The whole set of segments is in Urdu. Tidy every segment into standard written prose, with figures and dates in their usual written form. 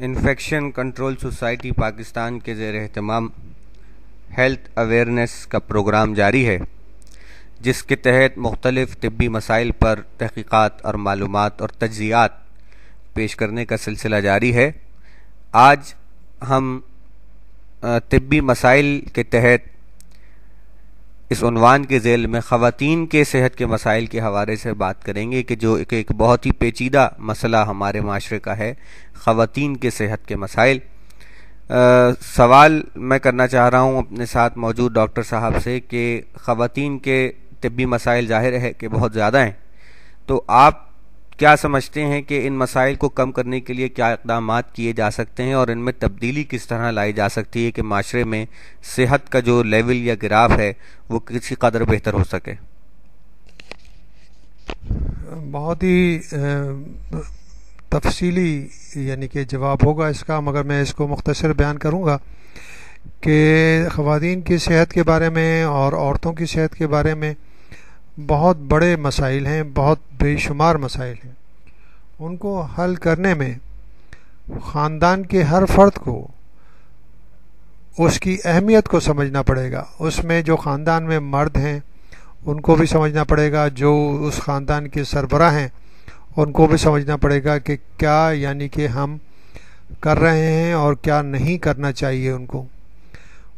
انفیکشن کنٹرول سوسائٹی پاکستان کے زیر اہتمام ہیلتھ اویئرنیس کا پروگرام جاری ہے، جس کے تحت مختلف طبی مسائل پر تحقیقات اور معلومات اور تجزیات پیش کرنے کا سلسلہ جاری ہے۔ آج ہم طبی مسائل کے تحت اس عنوان کے ذیل میں خواتین کے صحت کے مسائل کے حوالے سے بات کریں گے کہ جو ایک بہت ہی پیچیدہ مسئلہ ہمارے معاشرے کا ہے، خواتین کے صحت کے مسائل۔ سوال میں کرنا چاہ رہا ہوں اپنے ساتھ موجود ڈاکٹر صاحب سے کہ خواتین کے طبی مسائل ظاہر ہے کہ بہت زیادہ ہیں، تو آپ کیا سمجھتے ہیں کہ ان مسائل کو کم کرنے کے لیے کیا اقدامات کیے جا سکتے ہیں اور ان میں تبدیلی کس طرح لائی جا سکتی ہے کہ معاشرے میں صحت کا جو لیول یا گراف ہے وہ کسی قدر بہتر ہو سکے؟ بہت ہی تفصیلی یعنی کہ جواب ہوگا اس کا، مگر میں اس کو مختصر بیان کروں گا کہ خواتین کی صحت کے بارے میں اور عورتوں کی صحت کے بارے میں بہت بڑے مسائل ہیں، بہت بے شمار مسائل ہیں۔ ان کو حل کرنے میں خاندان کے ہر فرد کو اس کی اہمیت کو سمجھنا پڑے گا۔ اس میں جو خاندان میں مرد ہیں ان کو بھی سمجھنا پڑے گا، جو اس خاندان کے سربراہ ہیں ان کو بھی سمجھنا پڑے گا کہ کیا یعنی کہ ہم کر رہے ہیں اور کیا نہیں کرنا چاہیے ان کو۔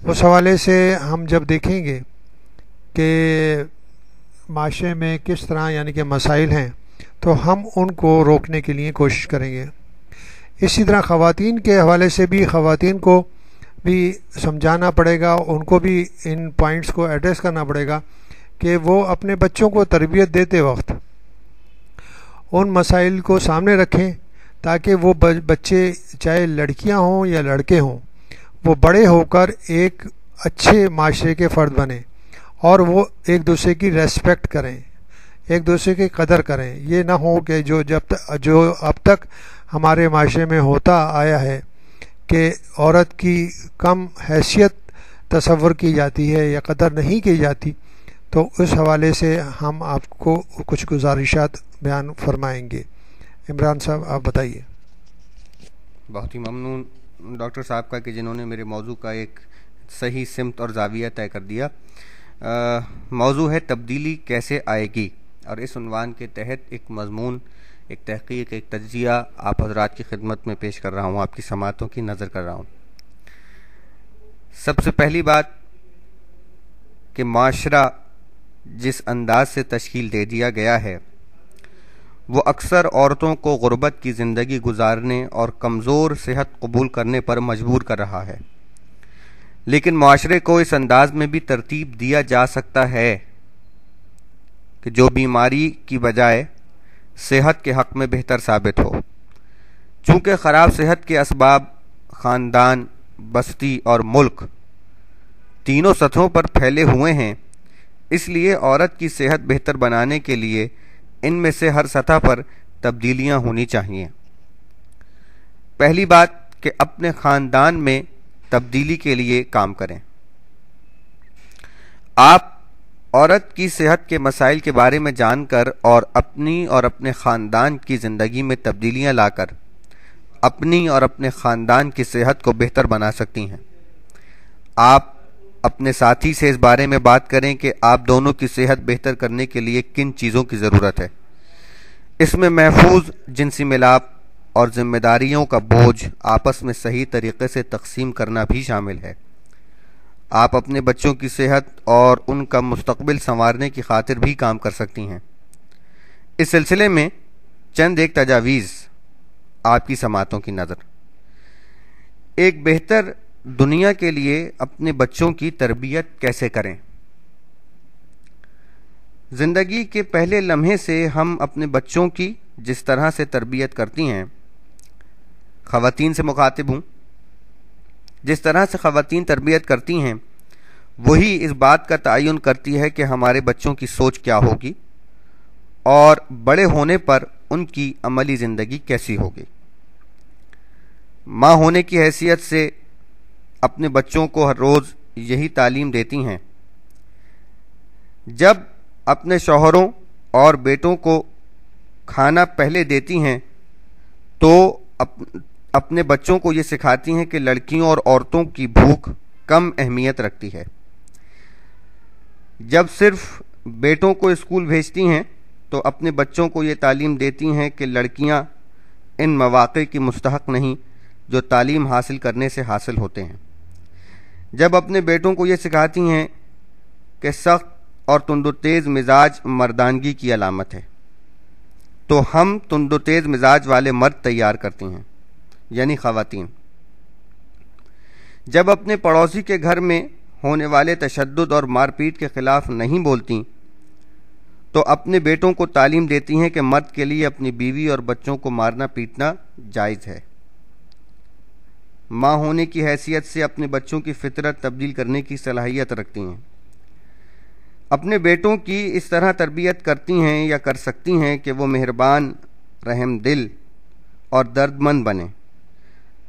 اس حوالے سے ہم جب دیکھیں گے کہ معاشرے میں کس طرح یعنی کہ مسائل ہیں تو ہم ان کو روکنے کے لیے کوشش کریں گے۔ اسی طرح خواتین کے حوالے سے بھی خواتین کو بھی سمجھانا پڑے گا، ان کو بھی ان پوائنٹس کو ایڈریس کرنا پڑے گا کہ وہ اپنے بچوں کو تربیت دیتے وقت ان مسائل کو سامنے رکھیں تاکہ وہ بچے چاہے لڑکیاں ہوں یا لڑکے ہوں وہ بڑے ہو کر ایک اچھے معاشرے کے فرد بنیں اور وہ ایک دوسرے کی ریسپیکٹ کریں، ایک دوسرے کی قدر کریں۔ یہ نہ ہو کہ جو اب تک ہمارے معاشرے میں ہوتا آیا ہے کہ عورت کی کم حیثیت تصور کی جاتی ہے یا قدر نہیں کی جاتی، تو اس حوالے سے ہم آپ کو کچھ گزارشات بیان فرمائیں گے۔ عمران صاحب آپ بتائیے۔ بہت ہی ممنون ڈاکٹر صاحب کا کہ جنہوں نے میرے موضوع کا ایک صحیح سمت اور زاویہ طے کر دیا۔ موضوع ہے تبدیلی کیسے آئے گی، اور اس عنوان کے تحت ایک مضمون، ایک تحقیق، ایک تجزیہ آپ حضرات کی خدمت میں پیش کر رہا ہوں، آپ کی سماعتوں کی نظر کر رہا ہوں۔ سب سے پہلی بات کہ معاشرہ جس انداز سے تشکیل دے دیا گیا ہے وہ اکثر عورتوں کو غربت کی زندگی گزارنے اور کمزور صحت قبول کرنے پر مجبور کر رہا ہے، لیکن معاشرے کو اس انداز میں بھی ترتیب دیا جا سکتا ہے کہ جو بیماری کی بجائے صحت کے حق میں بہتر ثابت ہو۔ چونکہ خراب صحت کے اسباب خاندان، بستی اور ملک تینوں سطحوں پر پھیلے ہوئے ہیں، اس لیے عورت کی صحت بہتر بنانے کے لیے ان میں سے ہر سطح پر تبدیلیاں ہونی چاہیے۔ پہلی بات کہ اپنے خاندان میں تبدیلی کے لیے کام کریں۔ آپ عورت کی صحت کے مسائل کے بارے میں جان کر اور اپنی اور اپنے خاندان کی زندگی میں تبدیلیاں لا کر اپنی اور اپنے خاندان کی صحت کو بہتر بنا سکتی ہیں۔ آپ اپنے ساتھی سے اس بارے میں بات کریں کہ آپ دونوں کی صحت بہتر کرنے کے لیے کن چیزوں کی ضرورت ہے۔ اس میں محفوظ جنسی ملاپ اور ذمہ داریوں کا بوجھ آپس میں صحیح طریقے سے تقسیم کرنا بھی شامل ہے۔ آپ اپنے بچوں کی صحت اور ان کا مستقبل سنوارنے کی خاطر بھی کام کر سکتی ہیں۔ اس سلسلے میں چند ایک تجاویز آپ کی سماعتوں کی نظر۔ ایک بہتر دنیا کے لیے اپنے بچوں کی تربیت کیسے کریں؟ زندگی کے پہلے لمحے سے ہم اپنے بچوں کی جس طرح سے تربیت کرتی ہیں، خواتین سے مخاطب ہوں، جس طرح سے خواتین تربیت کرتی ہیں وہی اس بات کا تعین کرتی ہے کہ ہمارے بچوں کی سوچ کیا ہوگی اور بڑے ہونے پر ان کی عملی زندگی کیسی ہوگی۔ ماں ہونے کی حیثیت سے اپنے بچوں کو ہر روز یہی تعلیم دیتی ہیں۔ جب اپنے شوہروں اور بیٹوں کو کھانا پہلے دیتی ہیں تو اپنے بچوں کو یہ سکھاتی ہیں کہ لڑکیوں اور عورتوں کی بھوک کم اہمیت رکھتی ہے۔ جب صرف بیٹوں کو اسکول بھیجتی ہیں تو اپنے بچوں کو یہ تعلیم دیتی ہیں کہ لڑکیاں ان مواقع کی مستحق نہیں جو تعلیم حاصل کرنے سے حاصل ہوتے ہیں۔ جب اپنے بیٹوں کو یہ سکھاتی ہیں کہ سخت اور تند و تیز مزاج مردانگی کی علامت ہے تو ہم تند و تیز مزاج والے مرد تیار کرتی ہیں، یعنی خواتین۔ جب اپنے پڑوسی کے گھر میں ہونے والے تشدد اور مار پیٹ کے خلاف نہیں بولتی تو اپنے بیٹوں کو تعلیم دیتی ہیں کہ مرد کے لیے اپنی بیوی اور بچوں کو مارنا پیٹنا جائز ہے۔ ماں ہونے کی حیثیت سے اپنے بچوں کی فطرت تبدیل کرنے کی صلاحیت رکھتی ہیں۔ اپنے بیٹوں کی اس طرح تربیت کرتی ہیں یا کر سکتی ہیں کہ وہ مہربان، رحم دل اور درد مند بنیں،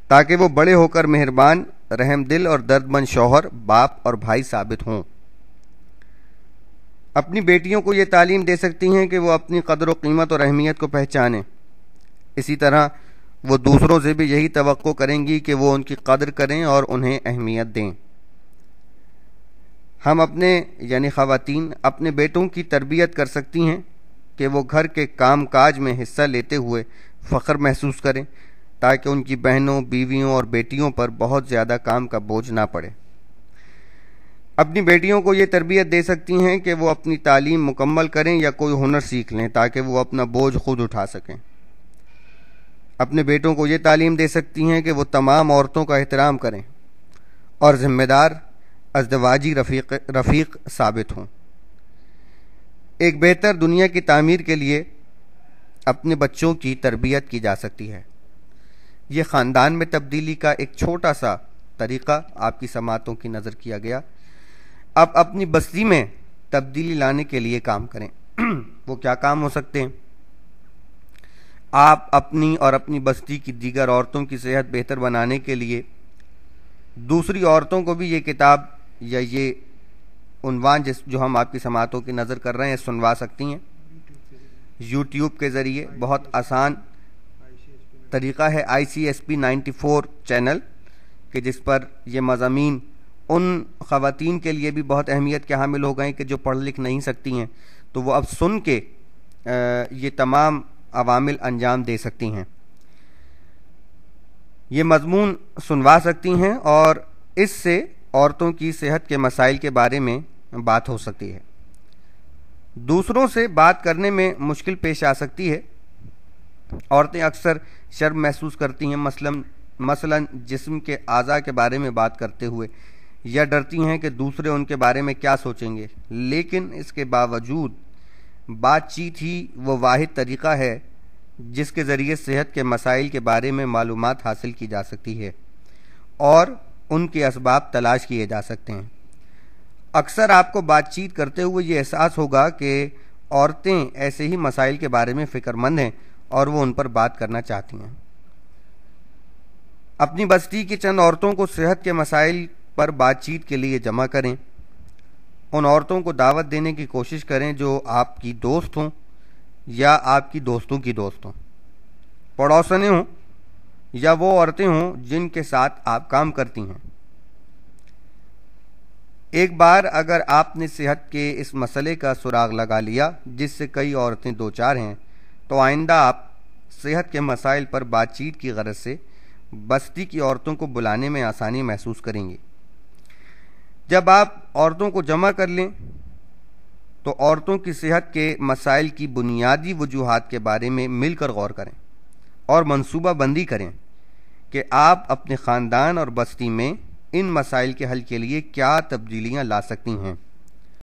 تاکہ وہ بڑے ہو کر مہربان، رحم دل اور درد مند شوہر، باپ اور بھائی ثابت ہوں۔ اپنی بیٹیوں کو یہ تعلیم دے سکتی ہیں کہ وہ اپنی قدر و قیمت اور اہمیت کو پہچانیں۔ اسی طرح وہ دوسروں سے بھی یہی توقع کریں گی کہ وہ ان کی قدر کریں اور انہیں اہمیت دیں۔ ہم اپنے یعنی خواتین اپنے بیٹوں کی تربیت کر سکتی ہیں کہ وہ گھر کے کام کاج میں حصہ لیتے ہوئے فخر محسوس کریں، تاکہ ان کی بہنوں، بیویوں اور بیٹیوں پر بہت زیادہ کام کا بوجھ نہ پڑے۔ اپنی بیٹیوں کو یہ تربیت دے سکتی ہیں کہ وہ اپنی تعلیم مکمل کریں یا کوئی ہنر سیکھ لیں تاکہ وہ اپنا بوجھ خود اٹھا سکیں۔ اپنے بیٹوں کو یہ تعلیم دے سکتی ہیں کہ وہ تمام عورتوں کا احترام کریں اور ذمہ دار ازدواجی رفیق ثابت ہوں۔ ایک بہتر دنیا کی تعمیر کے لیے اپنے بچوں کی تربیت کی جا سکتی ہے۔ یہ خاندان میں تبدیلی کا ایک چھوٹا سا طریقہ آپ کی سماعتوں کی نظر کیا گیا۔ اب اپنی بستی میں تبدیلی لانے کے لیے کام کریں۔ وہ کیا کام ہو سکتے ہیں؟ آپ اپنی اور اپنی بستی کی دیگر عورتوں کی صحت بہتر بنانے کے لیے دوسری عورتوں کو بھی یہ کتاب یا یہ عنوان جو ہم آپ کی سماعتوں کی نظر کر رہے ہیں سنوا سکتی ہیں۔ یوٹیوب کے ذریعے بہت آسان طریقہ ہے ICSP 94 چینل کہ جس پر یہ مضامین ان خواتین کے لیے بھی بہت اہمیت کے حامل ہو گئے کہ جو پڑھ لکھ نہیں سکتی ہیں، تو وہ اب سن کے یہ تمام عوامل انجام دے سکتی ہیں، یہ مضمون سنوا سکتی ہیں اور اس سے عورتوں کی صحت کے مسائل کے بارے میں بات ہو سکتی ہے۔ دوسروں سے بات کرنے میں مشکل پیش آ سکتی ہے۔ عورتیں اکثر شرم محسوس کرتی ہیں، مثلا جسم کے اعضاء کے بارے میں بات کرتے ہوئے، یا ڈرتی ہیں کہ دوسرے ان کے بارے میں کیا سوچیں گے، لیکن اس کے باوجود بات چیت ہی وہ واحد طریقہ ہے جس کے ذریعے صحت کے مسائل کے بارے میں معلومات حاصل کی جا سکتی ہے اور ان کے اسباب تلاش کیے جا سکتے ہیں۔ اکثر آپ کو بات چیت کرتے ہوئے یہ احساس ہوگا کہ عورتیں ایسے ہی مسائل کے بارے میں فکر مند ہیں اور وہ ان پر بات کرنا چاہتی ہیں۔ اپنی بستی کی چند عورتوں کو صحت کے مسائل پر بات چیت کے لیے جمع کریں۔ ان عورتوں کو دعوت دینے کی کوشش کریں جو آپ کی دوست ہوں یا آپ کی دوستوں کی دوست ہوں، پڑوسنیں ہوں یا وہ عورتیں ہوں جن کے ساتھ آپ کام کرتی ہیں۔ ایک بار اگر آپ نے صحت کے اس مسئلے کا سراغ لگا لیا جس سے کئی عورتیں دوچار ہیں، تو آئندہ آپ صحت کے مسائل پر بات چیت کی غرض سے بستی کی عورتوں کو بلانے میں آسانی محسوس کریں گے۔ جب آپ عورتوں کو جمع کر لیں تو عورتوں کی صحت کے مسائل کی بنیادی وجوہات کے بارے میں مل کر غور کریں اور منصوبہ بندی کریں کہ آپ اپنے خاندان اور بستی میں ان مسائل کے حل کے لیے کیا تبدیلیاں لا سکتی ہیں۔